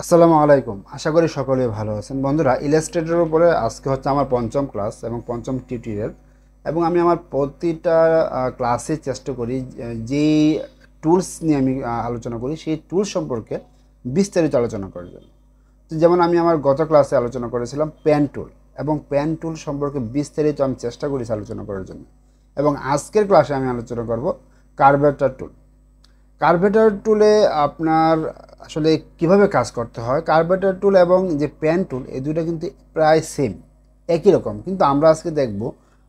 আসসালামু আলাইকুম। আশা করি সকলে ভালো আছেন। বন্ধুরা, ইলাস্ট্রেটরের উপরে আজকে হচ্ছে আমার পঞ্চম ক্লাস এবং পঞ্চম টিউটোরিয়াল। এবং আমি আমার প্রতিটা ক্লাসে চেষ্টা করি যেই টুলস নিয়ে আমি আলোচনা করি সেই টুলস সম্পর্কে বিস্তারিত আলোচনা করার জন্য। তো যেমন আমি আমার গত ক্লাসে আলোচনা করেছিলাম প্যান টুল, এবং প্যান টুল সম্পর্কে বিস্তারিত আমি চেষ্টা করেছি আলোচনা করার জন্য। এবং আজকের ক্লাসে আমি আলোচনা করব কার্ভেটার টুল। কার্ভেটার টুলে আপনার আসলে কিভাবে কাজ করতে হয়, কার্ভেটার টুল এবং যে প্যান টুল এই দুটো কিন্তু প্রায় সেম, একই রকম। কিন্তু আমরা আজকে দেখব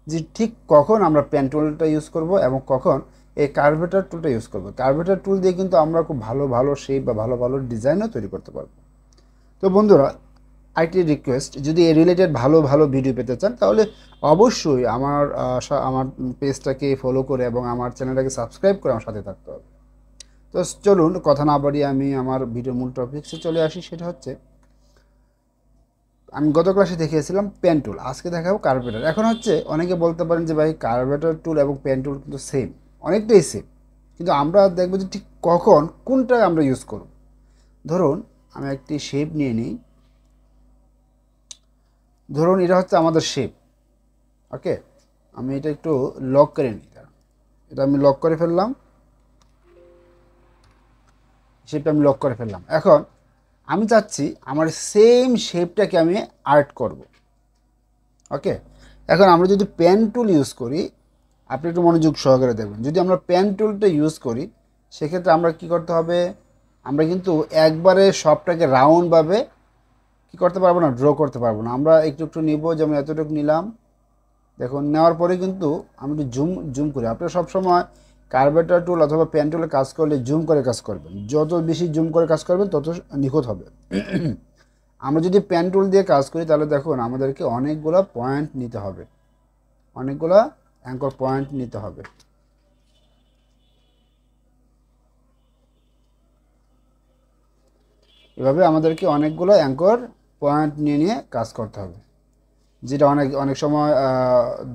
যে ঠিক কখন আমরা প্যান টুলটা ইউজ করব এবং কখন এই কার্ভেটার টুলটা ইউজ করব। কার্ভেটার টুল দিয়ে কিন্তু আমরা খুব ভালো ভালো শেপ বা ভালো ভালো ডিজাইনও তৈরি করতে পারবো। তো বন্ধুরা, আরেকটি রিকোয়েস্ট, যদি এই রিলেটেড ভালো ভালো ভিডিও পেতে চান তাহলে অবশ্যই আমার পেজটাকে ফলো করে এবং আমার চ্যানেলটাকে সাবস্ক্রাইব করে আমার সাথে থাকতে হবে। তো চলুন কথা না বাড়িয়ে আমি আমার ভিডিও মূল টপিক্সে চলে আসি। সেটা হচ্ছে, আমি গত ক্লাসে দেখিয়েছিলাম পেন টুল, আজকে দেখাবো কার্ভেটার। এখন হচ্ছে অনেকে বলতে পারেন যে ভাই কার্ভেটার টুল এবং পেন টুল কিন্তু সেম, অনেকটাই সেম, কিন্তু আমরা দেখবো যে ঠিক কখন কোনটা আমরা ইউজ করব। ধরুন আমি একটি শেপ নিয়ে নিই। ধরুন এটা হচ্ছে আমাদের শেপ। ওকে, আমি এটা একটু লক করে নিই। এটা আমি লক করে ফেললাম, শেপটা আমি লক করে ফেললাম। এখন আমি চাচ্ছি আমার সেম শেপটাকে আমি আর্ট করব। ওকে, এখন আমরা যদি পেন টুল ইউজ করি, আপনি একটু মনোযোগ সহকারে দেখবেন, যদি আমরা পেন টুলটা ইউজ করি সেক্ষেত্রে আমরা কি করতে হবে, আমরা কিন্তু একবারে সবটাকে রাউন্ডভাবে কি করতে পারবো না, ড্র করতে পারবো না। আমরা একটু একটু নিব, যেমন এতটুকু নিলাম। দেখুন, নেওয়ার পরে কিন্তু আমি একটু জুম জুম করি। আপনারা সবসময় কার্ভেটার টুল অথবা পেন টুলে কাজ করলে জুম করে কাজ করবেন, যত বেশি জুম করে কাজ করবেন তত নিখুঁত হবে। আমরা যদি পেন টুল দিয়ে কাজ করি তাহলে দেখুন আমাদেরকে অনেকগুলো পয়েন্ট নিতে হবে, অনেকগুলো অ্যাঙ্কর পয়েন্ট নিতে হবে। এভাবে আমাদেরকে অনেকগুলো অ্যাঙ্কর পয়েন্ট নিয়ে নিয়ে কাজ করতে হবে, যেটা অনেক অনেক সময়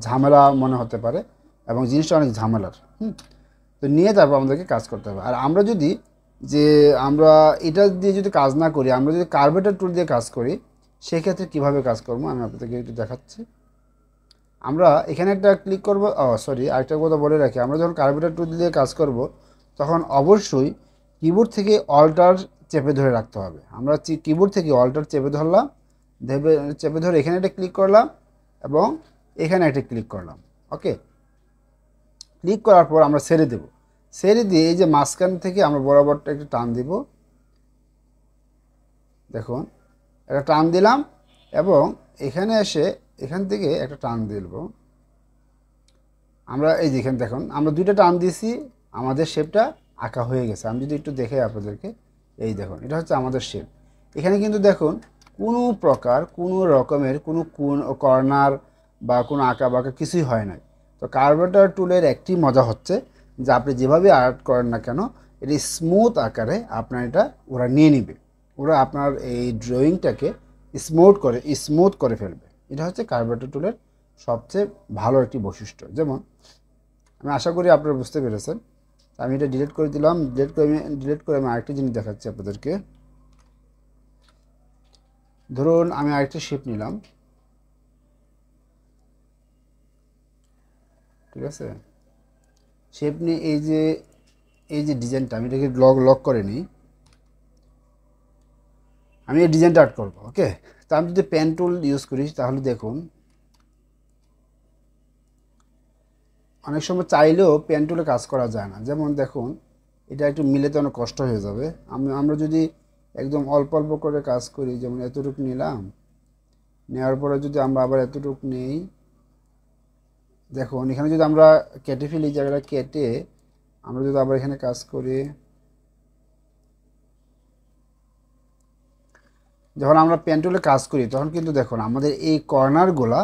ঝামেলা মনে হতে পারে এবং জিনিসটা অনেক ঝামেলার। তো নিয়ে তারপর আমাদেরকে কাজ করতে হবে। আর আমরা যদি যে আমরা এটা দিয়ে যদি কাজ না করি, আমরা যদি কার্ভেটার টুল দিয়ে কাজ করি, সেক্ষেত্রে কীভাবে কাজ করবো আমি আপনাদেরকে একটু দেখাচ্ছি। আমরা এখানে একটা ক্লিক করব। সরি, আরেকটা কথা বলে রাখি, আমরা যখন কার্ভেটার টুল দিয়ে কাজ করব তখন অবশ্যই কিবোর্ড থেকে অল্টার চেপে ধরে রাখতে হবে। আমরা কিবোর্ড থেকে অল্টার চেপে ধরলাম, চেপে ধরে এখানে একটা ক্লিক করলাম এবং এখানে একটা ক্লিক করলাম। ওকে, ক্লিক করার পর আমরা ছেড়ে দেব। ছেড়ে দিয়ে এই যে মাঝখান থেকে আমরা বরাবরটা একটু টান দিব। দেখুন, একটা টান দিলাম এবং এখানে এসে এখান থেকে একটা টান দিব। আমরা এই যে এখানে দেখুন আমরা দুইটা টান দিয়েছি, আমাদের শেপটা আঁকা হয়ে গেছে। আমি যদি একটু দেখে আপনাদেরকে, এই দেখুন এটা হচ্ছে আমাদের শেপ। এখানে কিন্তু দেখুন কোনো প্রকার কোনো রকমের কোনো কর্নার বা কোনো আঁকা বাঁকা কিছুই হয় না। তো কার্ভেটার টুলের একটি মজা হচ্ছে যে আপনি যেভাবে আর্ট করেন না কেন, এটি স্মুথ আকারে আপনার এটা ওরা নিয়ে নিবে, ওরা আপনার এই ড্রয়িংটাকে স্মুথ করে ফেলবে। এটা হচ্ছে কার্ভেটার টুলের সবচেয়ে ভালো একটি বৈশিষ্ট্য। যেমন আমি আশা করি আপনারা বুঝতে পেরেছেন। আমি এটা ডিলিট করে দিলাম। ডিলিট করে আমি আরেকটি জিনিস দেখাচ্ছি আপনাদেরকে। ধরুন আমি আরেকটি শেপ নিলাম, ঠিক আছে। শেপ নিয়ে এই যে ডিজাইনটা, আমি এটাকে লক করে নিই। আমি এই ডিজাইনটা আর্ট করবো। ওকে, তা আমি যদি পেন টুল ইউজ করি তাহলে দেখুন অনেক সময় চাইলেও পেন টুলে কাজ করা যায় না। যেমন দেখুন এটা একটু মিলেতে অনেক কষ্ট হয়ে যাবে। আমরা যদি একদম অল্প অল্প করে কাজ করি, যেমন এতটুকু নিলাম, নেওয়ার পরে যদি আমরা আবার এতটুকু নেই, দেখুন এখানে যদি আমরা কেটে ফেলি, জায়গাটা কেটে আমরা যদি আবার এখানে কাজ করি, যখন আমরা পেন টুলে কাজ করি তখন কিন্তু দেখুন আমাদের এই কর্নারগুলা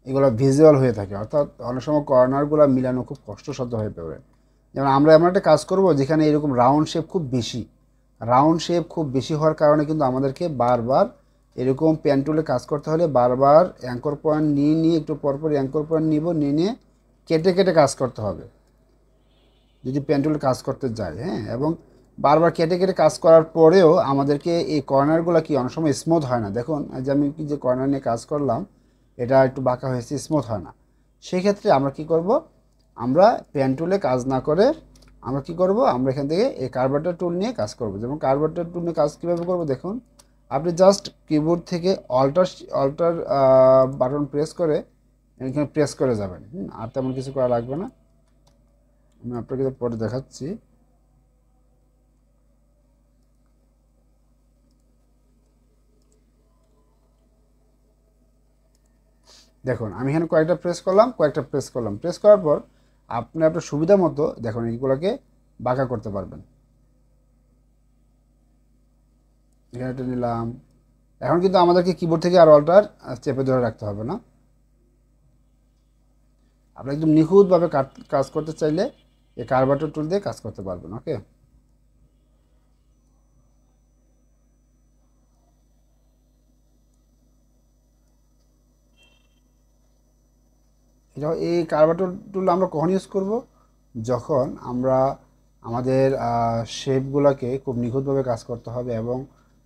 এগুলো ভিজুয়াল হয়ে থাকে, অর্থাৎ অনেক সময় কর্নারগুলো মিলানো খুব কষ্টসাধ্য হয়ে পড়ে। যেমন আমরা এমন একটা কাজ করব যেখানে এরকম রাউন্ড শেপ খুব বেশি হওয়ার কারণে কিন্তু আমাদেরকে বারবার এরকম পেন টুলে কাজ করতে হলে বারবার অ্যাঙ্কর পয়েন্ট নিয়ে একটু পরপর অ্যাঙ্কর পয়েন্ট নিয়ে কেটে কেটে কাজ করতে হবে যদি পেন টুলে কাজ করতে যায়। হ্যাঁ, এবং বারবার কেটে কেটে কাজ করার পরেও আমাদেরকে এই কর্নারগুলো কি অনেক সময় স্মুথ হয় না। দেখুন যে আমি কি যে কর্নার নিয়ে কাজ করলাম এটা একটু বাঁকা হয়েছে, স্মুথ হয় না। সেক্ষেত্রে আমরা কি করব, আমরা পেন টুলে কাজ না করে আমরা কি করব, আমরা এখান থেকে এই কার্ভেটর টুল নিয়ে কাজ করব। যেমন কার্ভেটর টুল নিয়ে কাজ কীভাবে করব দেখুন, আপনি জাস্ট কিবোর্ড থেকে অল্টার অল্টার বাটন প্রেস করে এখানে প্রেস করে যাবেন। আর তেমন কিছু করা লাগবে না, আমি আপনাকে পরে দেখাচ্ছি। দেখুন আমি এখানে কয়েকটা প্রেস করলাম, প্রেস করার পর আপনি আপনার সুবিধা মতো দেখুন এইগুলোকে বাঁকা করতে পারবেন। এখানে একটা নিলাম। এখন কিন্তু আমাদেরকে কিবোর্ড থেকে আর অল্টার চেপে ধরে রাখতে হবে না। আপনি একদম নিখুঁতভাবে কাজ করতে চাইলে এই কার্ভেটর টুল দিয়ে কাজ করতে পারবেন। ওকে, এটা এই কার্ভেটর টুল আমরা কখন ইউজ করব, যখন আমরা আমাদের শেপগুলোকে খুব নিখুঁতভাবে কাজ করতে হবে এবং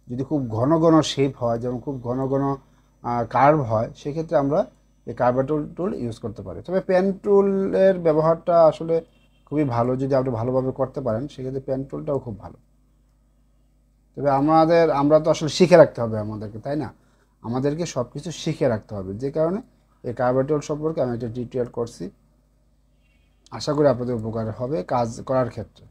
যদি খুব ঘন ঘন শেপ হয়, যেমন খুব ঘন ঘন কার্ভ হয়, সেক্ষেত্রে আমরা এই কার্ভেটর টুল ইউজ করতে পারি। তবে পেন টুলের ব্যবহারটা আসলে খুবই ভালো, যদি আপনি ভালোভাবে করতে পারেন সেক্ষেত্রে পেন টুলটাও খুব ভালো। তবে আমরা তো আসলে শিখে রাখতে হবে আমাদেরকে, তাই না? আমাদেরকে সব কিছু শিখে রাখতে হবে, যে কারণে এই কার্ভেটর সম্পর্কে আমি একটা টিউটোরিয়াল করছি। আশা করি আপনাদের উপকার হবে কাজ করার ক্ষেত্রে।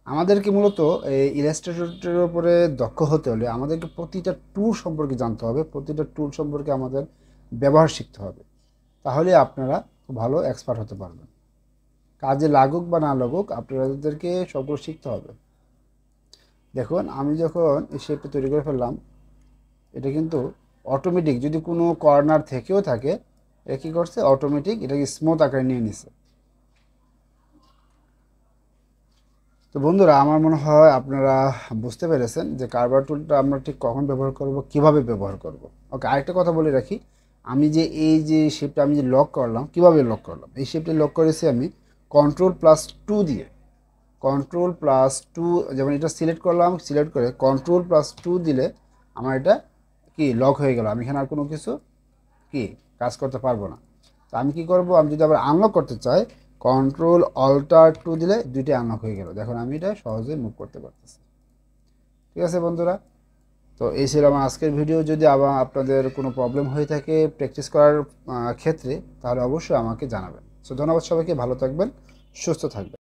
আমাদেরকে মূলত এই ইলাস্ট্রেটরের উপরে দক্ষ হতে হলে আমাদেরকে প্রতিটা টুল সম্পর্কে জানতে হবে, প্রতিটা টুল সম্পর্কে আমাদের ব্যবহার শিখতে হবে। তাহলে আপনারা খুব ভালো এক্সপার্ট হতে পারবেন। কাজে লাগুক বা না লাগুক আপনাদেরকে সবগুলো শিখতে হবে। দেখুন আমি যখন এই শেপটা তৈরি করে ফেললাম, এটা কিন্তু অটোমেটিক, যদি কোনো কর্নার থেকেও থাকে এটা কী করছে, অটোমেটিক এটাকে স্মুথ আকারে নিয়ে নিছে। তো বন্ধুরা আমার মনে হয় আপনারা বুঝতে পেরেছেন যে কার্ভার টুলটা আমরা ঠিক কখন ব্যবহার করব, কিভাবে ব্যবহার করব। ওকে, আরেকটা কথা বলে রাখি, আমি যে এই যে শেপটা আমি যে লক করলাম, কিভাবে লক করলাম, এই শেপটা লক করেছি আমি Ctrl+2 দিয়ে। Ctrl+2, যেমন এটা সিলেক্ট করলাম, সিলেক্ট করে Ctrl+2 দিলে আমার এটা কি লক হয়ে গেল। আমি এখানে আর কোনো কিছু কি কাজ করতে পারবো না। তো আমি কি করব, আমি যদি আবার আনলক করতে চাই Ctrl+Alt+2 দিলে দুইটাই আনলক হয়ে গেল। দেখুন আমি এটা সহজে মুভ করতে পারতেছি। ঠিক আছে বন্ধুরা, তো এই ছিল আমার আজকের ভিডিও। যদি আবার আপনাদের কোনো প্রবলেম হয়ে থাকে প্র্যাকটিস করার ক্ষেত্রে, তাহলে অবশ্যই আমাকে জানাবেন। সো ধন্যবাদ সবাইকে, ভালো থাকবেন, সুস্থ থাকবেন।